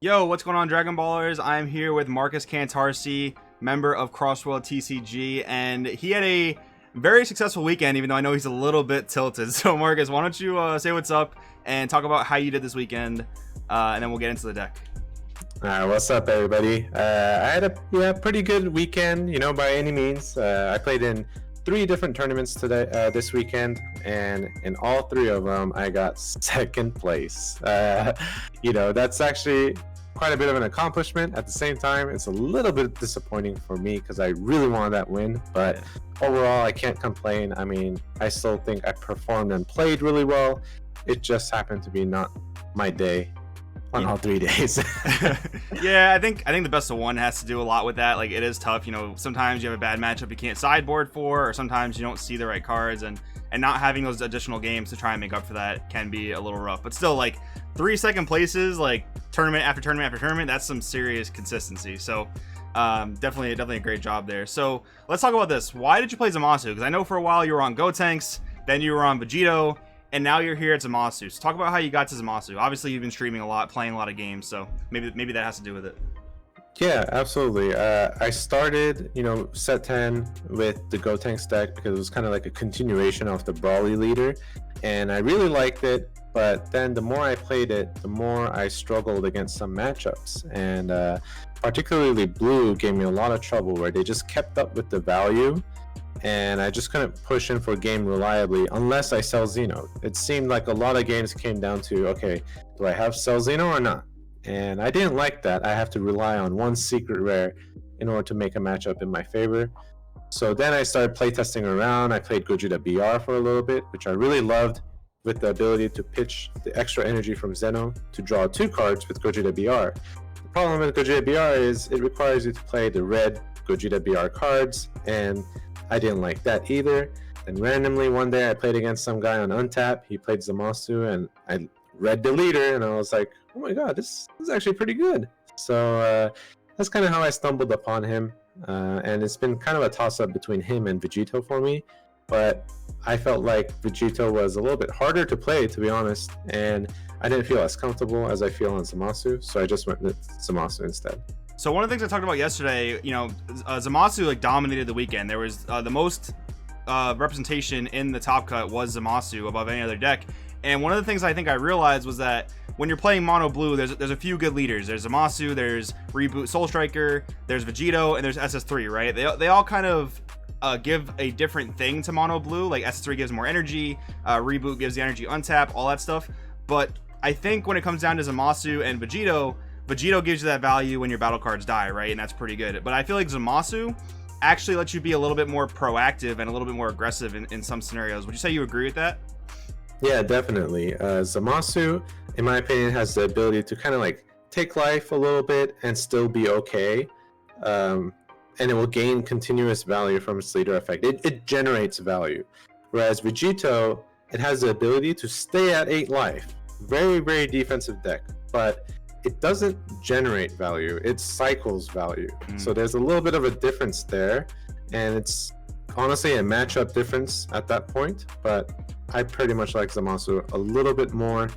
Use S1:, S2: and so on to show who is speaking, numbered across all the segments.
S1: Yo, what's going on, Dragon Ballers? I'm here with Markus Kantarsi, member of Crossworld TCG, and he had a very successful weekend, even though I know he's a little bit tilted. So, Markus, why don't you say what's up and talk about how you did this weekend, and then we'll get into the deck.
S2: What's up, everybody? I had a pretty good weekend, by any means. I played in 3 different tournaments this weekend, and in all 3 of them, I got second place. That's actually quite a bit of an accomplishment. At the same time, it's a little bit disappointing for me because I really wanted that win, but overall, I can't complain. I mean, I still think I performed and played really well. It just happened to be not my day on all 3 days.
S1: Yeah, I think the best of one has to do a lot with that. Like, it is tough, sometimes you have a bad matchup you can't sideboard for, or sometimes you don't see the right cards, and not having those additional games to try and make up for that can be a little rough. But still, like, 3 second places, like tournament after tournament after tournament, that's some serious consistency. So definitely a great job there. So let's talk about this. Why did you play Zamasu? Because I know for a while you were on Gotenks, then you were on Vegito, and now you're here at Zamasu. So talk about how you got to Zamasu. Obviously, you've been streaming a lot, playing a lot of games, so maybe that has to do with it.
S2: Yeah, absolutely. I started, set 10 with the Gotenks deck because it was kind of like a continuation of the Brawly leader, and I really liked it. But then the more I played it, the more I struggled against some matchups, and particularly Blue gave me a lot of trouble where they just kept up with the value, and I just couldn't push in for a game reliably unless I sell Xeno. It seemed like a lot of games came down to, okay, do I have sell Xeno or not? And I didn't like that. I have to rely on one secret rare in order to make a matchup in my favor. So then I started playtesting around. I played Gogeta BR for a little bit, which I really loved, with the ability to pitch the extra energy from Zeno to draw 2 cards with Gogeta BR. The problem with Gogeta BR is it requires you to play the red Gogeta BR cards, and I didn't like that either. And randomly one day I played against some guy on Untap. He played Zamasu, and I read the leader, and I was like, oh my god, this is actually pretty good. So that's kind of how I stumbled upon him, and it's been kind of a toss-up between him and Vegito for me, but I felt like Vegito was a little bit harder to play, to be honest, and I didn't feel as comfortable as I feel on Zamasu, so I just went with Zamasu instead.
S1: So one of the things I talked about yesterday, Zamasu like dominated the weekend. There was the most representation in the top cut was Zamasu above any other deck. And one of the things I think I realized was that when you're playing mono blue, there's a few good leaders. There's Zamasu, there's Reboot Soul Striker, there's Vegito, and there's SS3, right? They all kind of give a different thing to mono blue. Like SS3 gives more energy, Reboot gives the energy untap, all that stuff. But I think when it comes down to Zamasu and Vegito gives you that value when your battle cards die, right? And that's pretty good. But I feel like Zamasu actually lets you be a little bit more proactive and a little bit more aggressive in some scenarios. Would you say you agree with that?
S2: Yeah, definitely. Zamasu, in my opinion, has the ability to kind of like take life a little bit and still be okay. And it will gain continuous value from its leader effect. It generates value. Whereas Vegito, it has the ability to stay at 8 life. Very, very defensive deck. But it doesn't generate value. It cycles value. So there's a little bit of a difference there. And it's honestly a matchup difference at that point. But I pretty much like Zamasu a little bit more,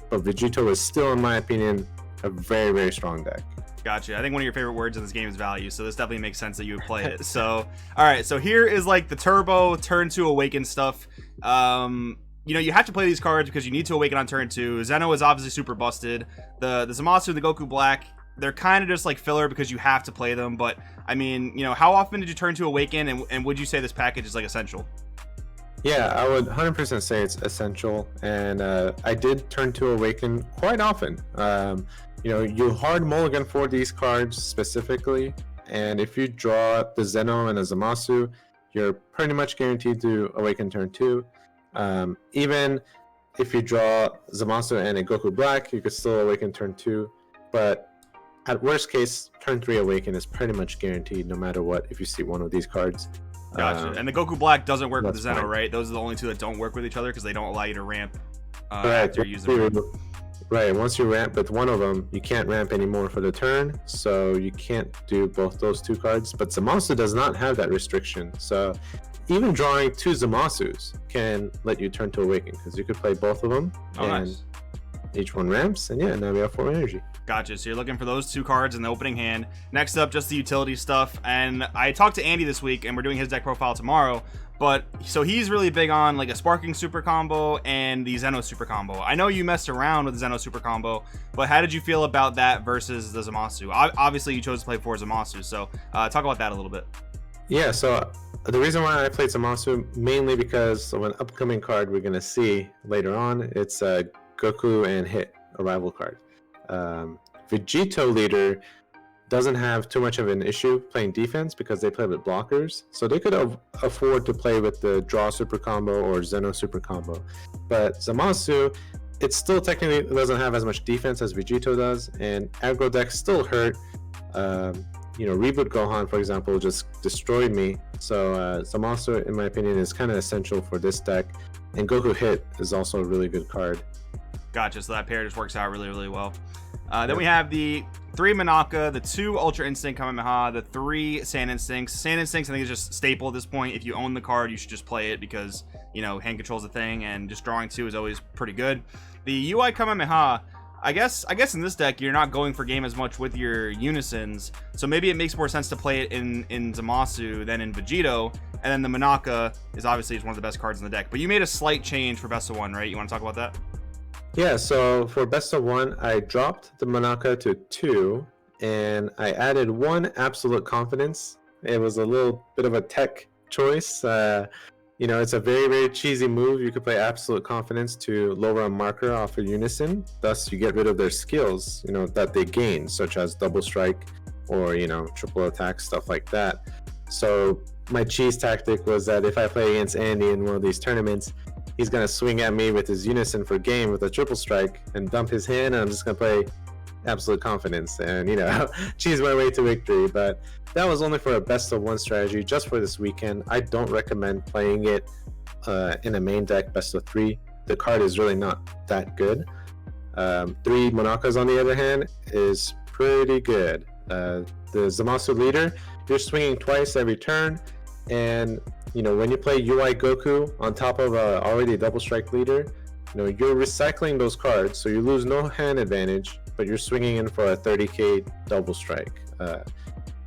S2: but Vegito is still, in my opinion, a very, very strong deck.
S1: Gotcha. I think one of your favorite words in this game is value, so this definitely makes sense that you would play it. So, all right, so here is like the turbo turn 2 awaken stuff. You have to play these cards because you need to awaken on turn 2. Zeno is obviously super busted. The Zamasu, the Goku Black, they're kind of just like filler because you have to play them. But I mean, how often did you turn 2 awaken, and would you say this package is like essential?
S2: Yeah, I would 100% say it's essential, and I did turn to Awaken quite often. You hard mulligan for these cards specifically, and if you draw the Zeno and a Zamasu, you're pretty much guaranteed to Awaken turn 2. Even if you draw Zamasu and a Goku Black, you could still Awaken turn 2, but at worst case, turn 3 Awaken is pretty much guaranteed no matter what if you see one of these cards.
S1: Gotcha. And the Goku Black doesn't work with the Zeno,
S2: fine.
S1: right? Those are the only 2 that don't work with each other because they don't allow you to ramp
S2: Right.
S1: after you use them.
S2: Right. Once you ramp with one of them, you can't ramp anymore for the turn, so you can't do both those 2 cards. But Zamasu does not have that restriction, so even drawing 2 Zamasus can let you turn to Awaken because you could play both of them.
S1: Oh, nice.
S2: each one ramps, and yeah, now we have 4 energy.
S1: Gotcha. So you're looking for those 2 cards in the opening hand. Next up, just the utility stuff. And I talked to Andy this week, and we're doing his deck profile tomorrow. But so he's really big on like a Sparking Super combo and the Zeno Super combo. I know you messed around with the Zeno Super combo, but how did you feel about that versus the Zamasu? Obviously, you chose to play for Zamasu, so talk about that a little bit.
S2: Yeah, so the reason why I played Zamasu mainly because of an upcoming card we're gonna see later on. It's Goku and Hit, a rival card. Vegito leader doesn't have too much of an issue playing defense because they play with blockers, so they could afford to play with the Draw Super combo or Zeno Super combo. But Zamasu, it still technically doesn't have as much defense as Vegito does, and aggro decks still hurt. Reboot Gohan, for example, just destroyed me. So Zamasu, in my opinion, is kind of essential for this deck, and Goku Hit is also a really good card.
S1: Gotcha. So that pair just works out really, really well. Then we have the 3 Manaka, the 2 Ultra Instinct Kamehameha, the 3 Sand Instincts. Sand Instincts, I think, is just staple at this point. If you own the card, you should just play it because, hand control's a thing, and just drawing 2 is always pretty good. The UI Kamehameha, I guess in this deck, you're not going for game as much with your Unisons, so maybe it makes more sense to play it in Zamasu than in Vegito. And then the Manaka is obviously one of the best cards in the deck. But you made a slight change for Best of 1, right? You want to talk about that?
S2: Yeah, so for Best of 1, I dropped the Manaka to 2, and I added 1 Absolute Confidence. It was a little bit of a tech choice. It's a very, very cheesy move. You could play Absolute Confidence to lower a marker off a Unison. Thus, you get rid of their skills, that they gain, such as Double Strike or, Triple Attack, stuff like that. So my cheese tactic was that if I play against Andy in one of these tournaments, he's going to swing at me with his Unison for game with a Triple Strike and dump his hand, and I'm just going to play Absolute Confidence and, cheese my way to victory. But that was only for a Best of 1 strategy, just for this weekend. I don't recommend playing it in a main deck Best of 3. The card is really not that good. 3 Monakas, on the other hand, is pretty good. The Zamasu leader, you're swinging twice every turn, and when you play UI Goku on top of already a Double Strike leader, you're recycling those cards, so you lose no hand advantage, but you're swinging in for a 30k Double Strike.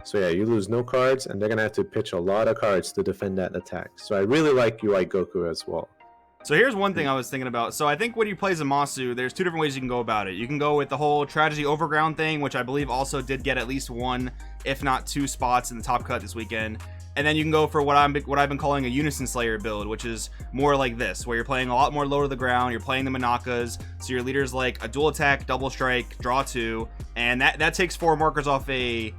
S2: So yeah, you lose no cards, and they're gonna have to pitch a lot of cards to defend that attack. So I really like UI Goku as well.
S1: So here's one thing I was thinking about. So I think when you play Zamasu, there's 2 different ways you can go about it. You can go with the whole Tragedy Overground thing, which I believe also did get at least 1, if not 2 spots in the top cut this weekend. And then you can go for what I've been calling a Unison Slayer build, which is more like this, where you're playing a lot more low to the ground. You're playing the Manakas, so your leader's like a dual attack, double strike, draw 2, and that takes 4 markers off a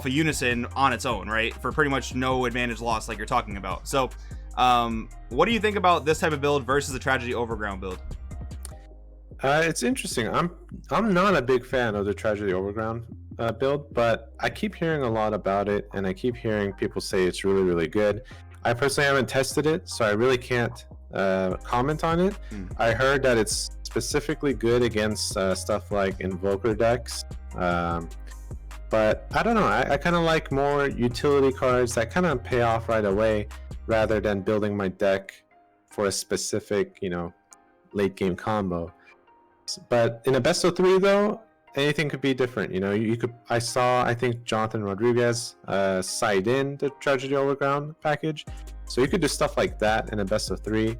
S1: Unison on its own, right? For pretty much no advantage loss, like you're talking about. So, what do you think about this type of build versus the Tragedy Overground build?
S2: It's interesting. I'm not a big fan of the Tragedy Overground build, but I keep hearing a lot about it, and I keep hearing people say it's really, really good. I personally haven't tested it, so I really can't comment on it. I heard that it's specifically good against stuff like Invoker decks, but I don't know. I kind of like more utility cards that kind of pay off right away, rather than building my deck for a specific, late game combo. But in a Best of 3, though, anything could be different. I think Jonathan Rodriguez side in the Tragedy Overground package, so you could do stuff like that in a Best of 3.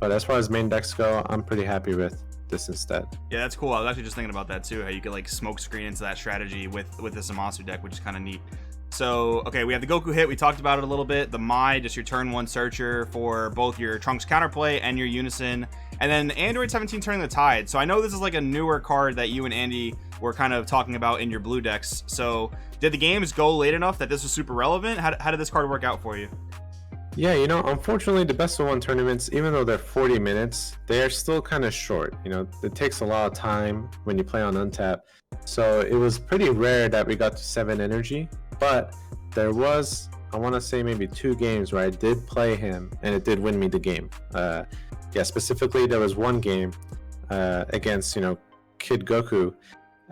S2: But as far as main decks go, I'm pretty happy with this instead.
S1: Yeah, that's cool. I was actually just thinking about that too, how you could like smoke screen into that strategy with the Zamasu deck, which is kind of neat. So, okay, we have the Goku Hit. We talked about it a little bit. The Mai, just your turn 1 searcher for both your Trunks counterplay and your Unison. And then Android 17 Turning the Tide. So I know this is like a newer card that you and Andy were kind of talking about in your blue decks. So did the games go late enough that this was super relevant? How did this card work out for you?
S2: Yeah, unfortunately, the Best of 1 tournaments, even though they're 40 minutes, they are still kind of short. It takes a lot of time when you play on Untap. So it was pretty rare that we got to 7 energy. But there was, I want to say, maybe 2 games where I did play him, and it did win me the game. Specifically, there was 1 game against, Kid Goku,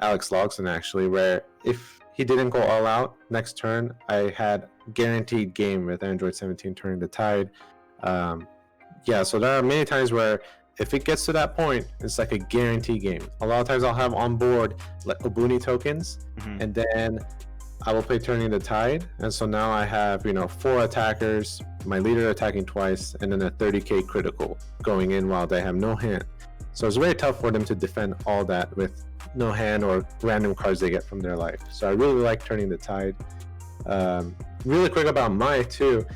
S2: Alex Logson, actually, where if he didn't go all out next turn, I had guaranteed game with Android 17 Turning the Tide. So there are many times where if it gets to that point, it's like a guarantee game. A lot of times I'll have on board like Obuni tokens, and then I will play Turning the Tide, and so now I have 4 attackers, my leader attacking twice, and then a 30k critical going in while they have no hand. So it's very tough for them to defend all that with no hand or random cards they get from their life. So I really like Turning the Tide. Really quick about Mai too.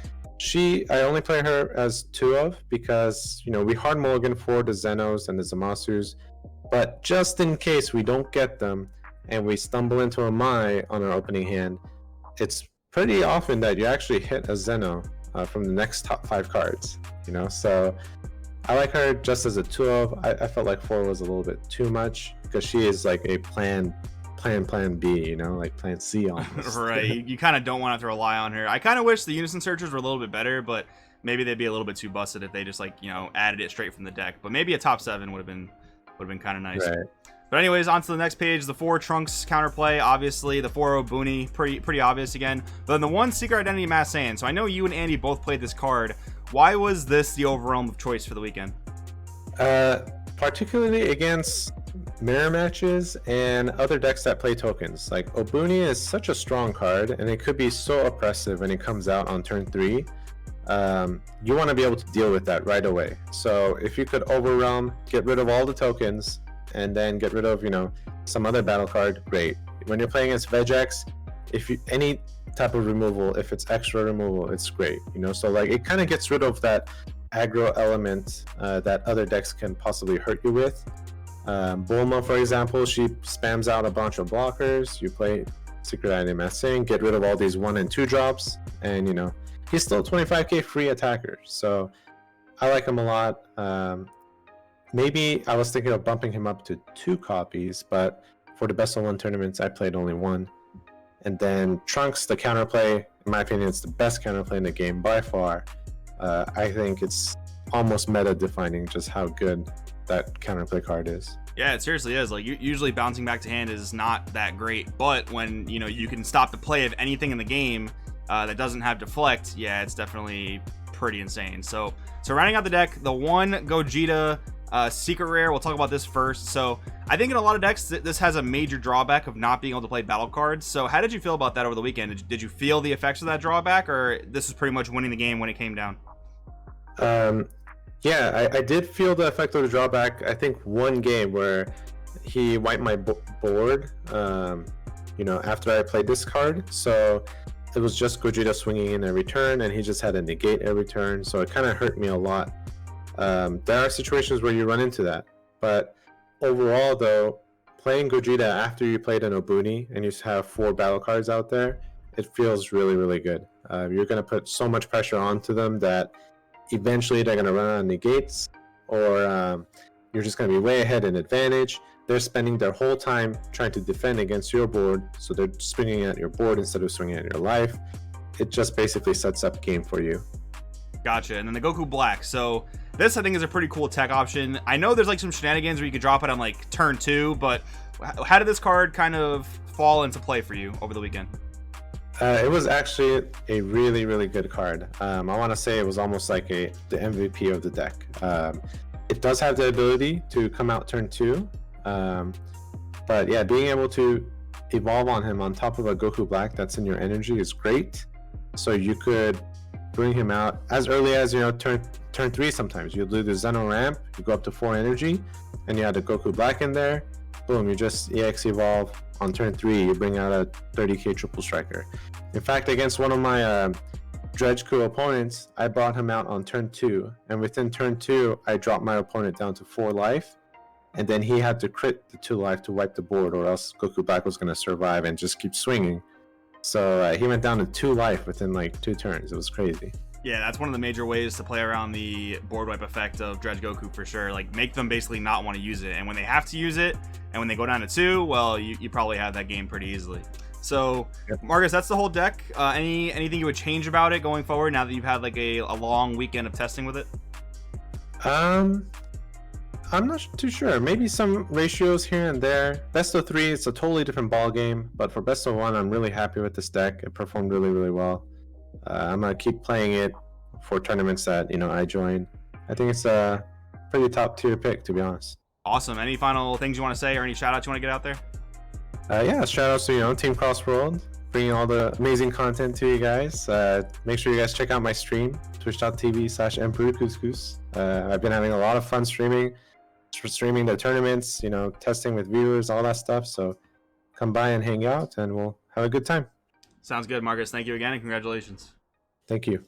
S2: I only play her as 2 of because we hard mulligan for the Zenos and the Zamasus, but just in case we don't get them and we stumble into a Mai on our opening hand, it's pretty often that you actually hit a Zeno from the next top 5 cards. So I like her just as a 2 of. I felt like 4 was a little bit too much because she is like a plan B, like plan C almost.
S1: Right. You kind of don't want to have to rely on her. I kind of wish the Unison Searchers were a little bit better, but maybe they'd be a little bit too busted if they just added it straight from the deck. But maybe a top 7 would have been kind of nice.
S2: Right.
S1: But anyways, on to the next page. The 4 Trunks counterplay, obviously. The 4 Obuni, pretty obvious again. But then the 1 Secret Identity Mass Saiyan. So I know you and Andy both played this card. Why was this the overwhelm of choice for the weekend?
S2: Particularly against mirror matches and other decks that play tokens. Like Obuni is such a strong card, and it could be so oppressive when it comes out on turn 3. You want to be able to deal with that right away. So if you could overwhelm, get rid of all the tokens, and then get rid of some other battle card, great. When you're playing against Vegex, any type of removal, if it's extra removal, it's great. So like it kind of gets rid of that aggro element that other decks can possibly hurt you with. Bulma, for example, she spams out a bunch of blockers. You play Secret Identity Mass Saiyan, get rid of all these 1 and 2 drops, and he's still a 25k free attacker. So I like him a lot. Maybe I was thinking of bumping him up to 2 copies, but for the best of 1 tournaments, I played only 1. And then Trunks, the counterplay, in my opinion, it's the best counterplay in the game by far. I think it's almost meta-defining just how good that counterplay card is.
S1: Yeah, it seriously is. Like usually bouncing back to hand is not that great, but when you can stop the play of anything in the game that doesn't have deflect, yeah, it's definitely pretty insane. So rounding out the deck, the 1 Gogeta secret rare. We'll talk about this first. So I think in a lot of decks this has a major drawback of not being able to play battle cards. So how did you feel about that over the weekend? Did you feel the effects of that drawback, or this is pretty much winning the game when it came down?
S2: Yeah, I did feel the effect of the drawback. I think one game where he wiped my board after I played this card. So it was just Gogeta swinging in every turn, and he just had to negate every turn. So it kind of hurt me a lot. There are situations where you run into that, but overall though, playing Gogeta after you played an Obuni and you have 4 battle cards out there, it feels really, really good. You're going to put so much pressure onto them that eventually they're going to run out of negates, or you're just going to be way ahead in advantage. They're spending their whole time trying to defend against your board, so they're swinging at your board instead of swinging at your life. It just basically sets up game for you.
S1: Gotcha. And then the Goku Black. So this I think is a pretty cool tech option. I know there's like some shenanigans where you could drop it on like turn 2, but how did this card kind of fall into play for you over the weekend?
S2: It was actually a really, really good card. I want to say it was almost like the MVP of the deck. It does have the ability to come out turn 2, but yeah, being able to evolve on him on top of a Goku Black that's in your energy is great. So you could bring him out as early as turn 3. Sometimes you'll do the Zeno ramp, you go up to 4 energy, and you have the Goku Black in there. Boom, you just EX evolve. On turn 3, you bring out a 30k triple striker. In fact, against one of my Dredgeku opponents, I brought him out on turn 2, and within turn 2, I dropped my opponent down to 4 life, and then he had to crit the 2 life to wipe the board, or else Goku Black was going to survive and just keep swinging. So he went down to 2 life within like 2 turns. It was crazy.
S1: Yeah, that's one of the major ways to play around the board wipe effect of Dredge Goku for sure. Like, make them basically not want to use it. And when they have to use it, and when they go down to 2, well, you probably have that game pretty easily. So, yep. Markus, that's the whole deck. Anything you would change about it going forward now that you've had like a long weekend of testing with it?
S2: I'm not too sure. Maybe some ratios here and there. Best of 3, it's a totally different ball game. But for best of 1, I'm really happy with this deck. It performed really, really well. I'm gonna keep playing it for tournaments that I join. I think it's a pretty top tier pick, to be honest.
S1: Awesome. Any final things you want to say or any shout outs you want to get out there?
S2: Yeah, shout outs to Team Crossworld, bringing all the amazing content to you guys. Make sure you guys check out my stream, twitch.tv/EmperorCouscous. I've been having a lot of fun streaming the tournaments, testing with viewers, all that stuff. So come by and hang out, and we'll have a good time.
S1: Sounds good, Marcus. Thank you again, and congratulations.
S2: Thank you.